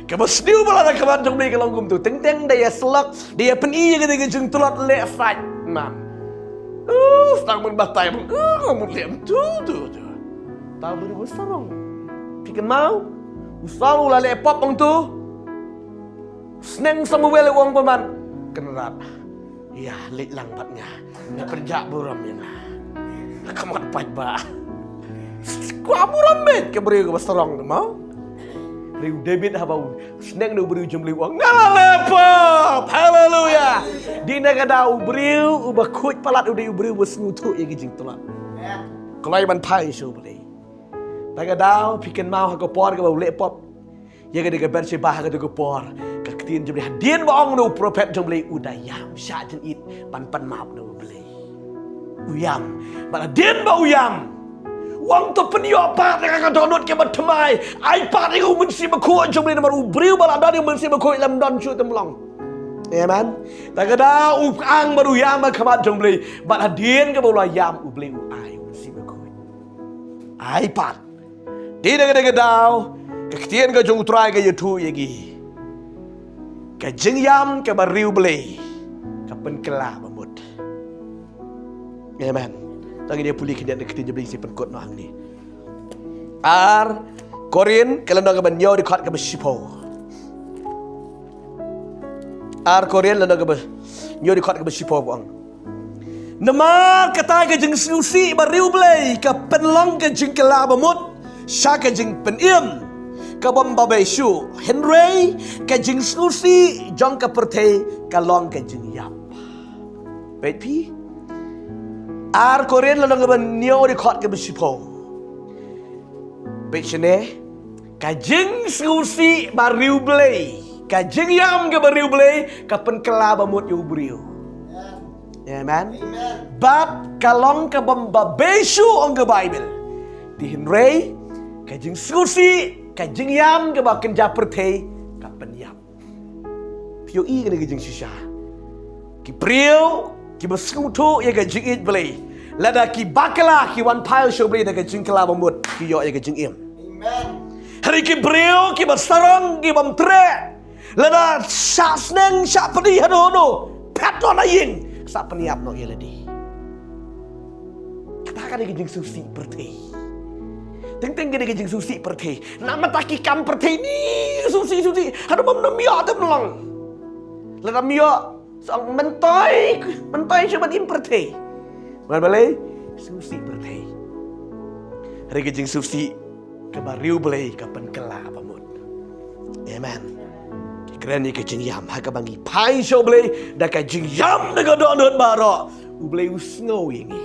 Kamu sniu bala nak kawan jong ni kalau gum tu. Teng dia selak dia peni ke jeng tulat lek sat mam. Stang mun batai mun. Mun lem tu. Tahu beri besarong. Pikan mau. Usal ula lek pop ong tu. Sneng samuel uang paman. Kenerat. Ya lek lang patnya. Ni perjak buram ya. Kamat pajba. Kuabu rambet ke beri ke besarong mau. Riu David habau. Sneng nu beri jumlah uang. Ngala lepop. Haleluya. Di negara beriu ubah kuat palat udah beriu besngutu ya gijing tulat. Kalau iban pai show beri. Negara pikan mau ke por ke bau lepop. Ya ke dekat bersebah ke dekat por. Ke ketin jumlah hadian baong nu prophet jumlah udayam syak jen it pan maaf nu beli. Uyam, bala din ba uyam. Wang tu penio pat dengan donut ke bertemai. Ai pat itu mesti berkuat jumlah nomor ubriu bala dan mesti berkuat lam don chu temlong. Amen. Tak ada ang baru yam kamat jumlah. Bala din ke bola yam ubli ai mesti berkuat. Ai pat. Di dengan dau kektian ke jung utrai ke yutu yagi. Ke jeng yam ke bariu beli. Kapan kelah bamut. Amen. Lagi dia pulih kena ketin jebli si penkot no hang ni. Korin kalau nak banyo di kot ke besipo. Korin lalu ke banyo di kot ke besipo buang. Nama kata ke jeng susi bariu blai ke penlong ke jeng kela bamut. Sya ke jeng peniem ke bomba besu. Henry ke jeng susi jong ke pertai ke long ke jeng yap. Baik pi. Korean lalu ngaban nyo di kot ke besipo. Becene kajeng susi bariu blai. Kajeng yam ke bariu blai kapen kelaba mut yu beriu. Amen. Bab kalong ke bomba besu ong ke Bible. Di Henry kajeng susi kajeng yam ke baken japertei kapen yam. Pio I ke kajeng sisa. Ki beriu ki bersekutu ya ke jingit beli. Lada ki bakala ki wan pile show beli ke jingkala bamut ki yo ya ke jingim. Amen. Hari ki brio ki bersarong ki bamtre. Lada syak sneng syak pedi hado patron aying sak peniap no yeledi. Katakan ke jing susi perti. Teng ke jing susi perti. Nama taki kam perti ni susi. Hado bam namio tem long. Lada mio sang mentoy cuma imperti. Balai susi bertei. Hari kejing susi ke bariu belai kapan kela pamut. Amen. Keren ni kejing yam haka bangi pai show belai dah kejing yam dengan donut baro. Ubelai usngau yengi.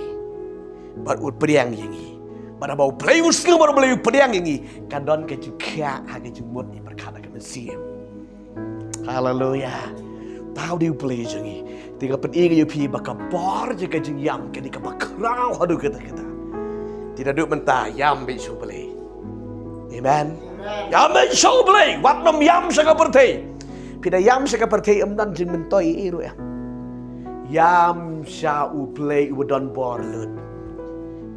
Bar ut periang yengi. Bar bau belai usngau bar belai periang yengi. Kadon kejing kya haka kejing mut ni berkata ke mesim. Hallelujah. Tahu dia boleh jengi. Tiga penting you pi bakabor je kajing yam kini kabakrau hadu kata. Tidak duk mentah yam bisu boleh. Amen. Yam bisu boleh. Wat nom yam seperti. Pida yam seperti amdan jeng mentoi iru ya. Yam sya uplay udon borlut.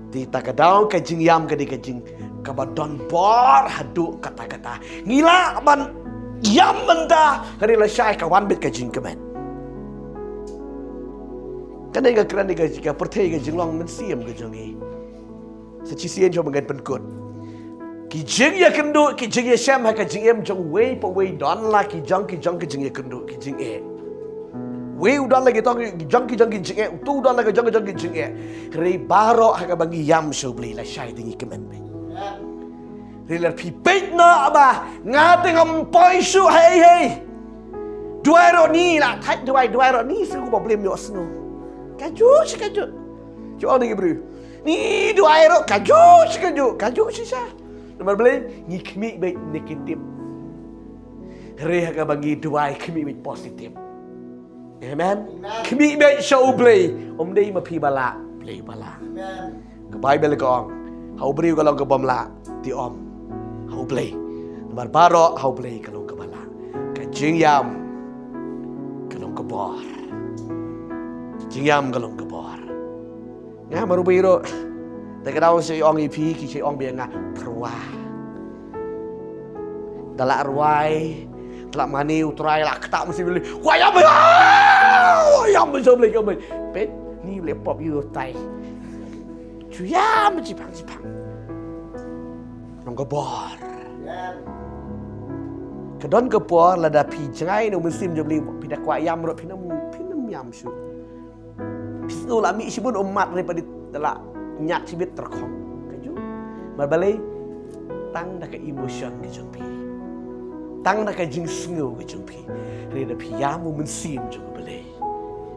Ti takadau kajing yam kadi kajing kabadon bor hadu kata-kata. Ngila man yam mentah hari lesai kawan bet kajing kemen. Kan dia keren dia jika pertai ke jenglong mensiam ke jengi. Secisian cuma dengan penkut. ki jing ya kendu ki jing ya sham ha ka jing em jong wei po wei don la ki jong ki jing ya kendu ki jing e wei udan lagi tong ki jong ki jing e tu udan lagi jong ki jing e rei baro ha ka bangi yam so bli la shai dingi kemen be rei la pi peit na ba nga tengam poi su hey duai ro ni la thai duai ro ni su ko problem yo sno kaju jo ni bru ni duai ro kaju sisa nomor beli ni kemi baik negatif reh ka bagi duai kemi baik positif amen kemi baik show beli dei ma pi bala beli bala ke bible ko ong hau beri kalau ke bomla ti hau beli nomor baro hau beli kalau ke bala ka jingyam kalau ke bor jingyam kalau ke bor nga marubiroแต่ก็เราใช้องอีพีคือใช้องเบียงอ่ะพรัวดาละรวยตละมานิวตรายหลักตามสิบเลยวายำไปชมเลยก็ไม่เป็ดนี่เรียบปอบอยู่ไตชุยามจิพังน้องก็บอดกระดอนกระปัวระดับผีจังไงน้องมันซิมจมเลยพี่ตะกวายำรถพี่น้ำยำชุพี่สูลามีชิบุนอมมัดในประเดี๋ยวละnyat cibit terkong kaju balai tang dah ke emotion ke jumpi tang dah ke jing sengu ke jumpi reda piamu mensim juga balai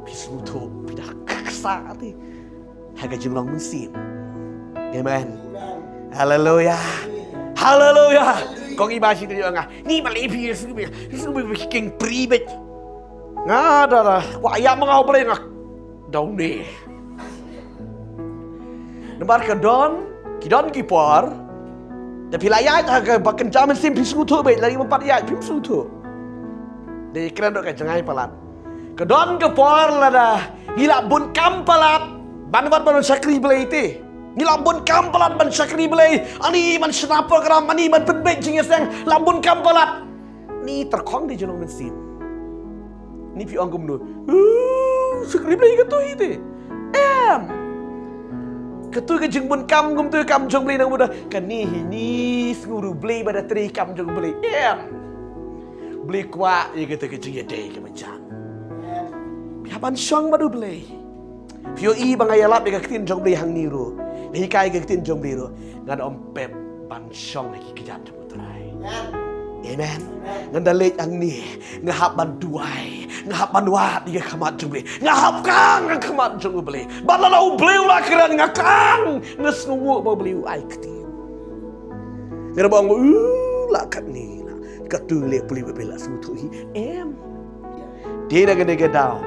pisu tu pidah kaksa ti haga jumlong mensim amen haleluya kong ibasi tu juga ni balai pisu king pribet ngada lah wa ayam mengau balai ngak daun ni Nembar kidon kipor, tapi layat agak bahkan zaman sim pisu tu baik lagi 4 ayat pisu tu. Dari keren dok jangai palat. Kedon kipor lada gila bun kam palat banwat ban sakri belai ti. Gila bun kam palat ban sakri belai. Ani man snapper keram ani man penbek jingas yang lambun kam palat. Ni terkong di jenong sim. Ni pi anggum nu. Sakri belai ketu ti. Ketu ke jeng bun kam gum tu kam jong beli nang muda kan ni nguru beli pada tri kam jong beli beli kuat ye kata ke jeng ye dei ke macam piaban song badu beli pio i bang ayalap ye ketin jong beli hang niru ni kai ke ketin jong beli ro ngan om pep ban song lagi kejat putrai amen ngan dalej ang ni ngahap ban duai ngahap ban wat dia kamat jong beli ngahap kang kamat jong beli balalau beli ulah keran ngakang ngesngu mau beli ai ketin ngerbang lah kat ni lah katu le beli bela sutu hi dia dah gede gedau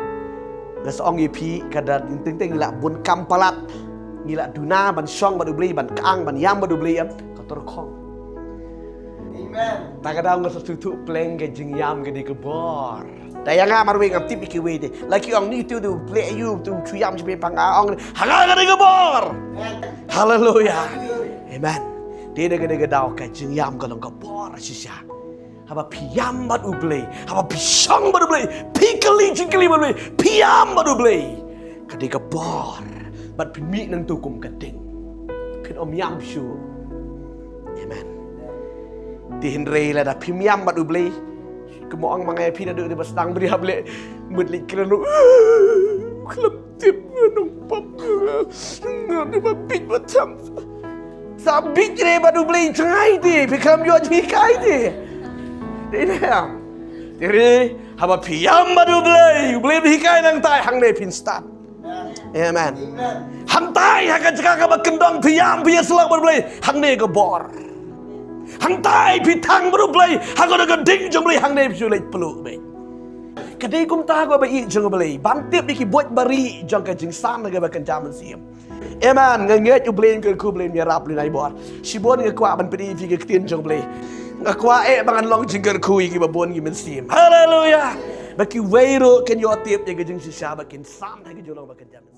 ngesong ipi kada ting la bun kampalat ngila duna ban song badu beli ban kang ban yam badu beli kator khong tak ada orang sesuatu pleng ke jengyam ke di kebor. Daya ngah marwing am tip ikiwe de. Laki orang ni tu play you tu cuyam sampai panggang hangar ke di kebor. Haleluya. Amen. Dia de dau ke jengyam ke dalam kebor sisa. Haba piam bad ublay, haba pisang bad ublay, pikeli jingkeli bad ublay, piam bad ublay. Ke di kebor. Bad pimik nang tukum keding. Pin om yam shu. Amen. Dihinrei lah dah pimiam batu beli, kemoang mangai pina duduk di bestang beri hable, mudlik kerana kelentip numpap, nanti babit macam sabit je batu beli cengai ti, pikam jual jikai ti, tidak, jadi haba piam batu beli jikai nang tai hang ne pinstan, amen, hang tai hang kacak haba kendang piam selak batu beli, hang ne kebor. Hang tai pitang baru beli, hang ada geding jom beli hang ne sulit peluk be. Kedai kum ta go bai jong beli, bantip iki buat bari jong ka jing san ga ba kan jaman siam. Amen, nganget you beli ke ku beli mi rap li nai bor. Si bon ga kwa ban pedi fi ga tin jong beli. Ga kwa bangan long jing ga ku iki ba bon gi men siam. Haleluya. Baki weiro ken yo tip ga jing si sha ba kin san ga jong ba kan jaman.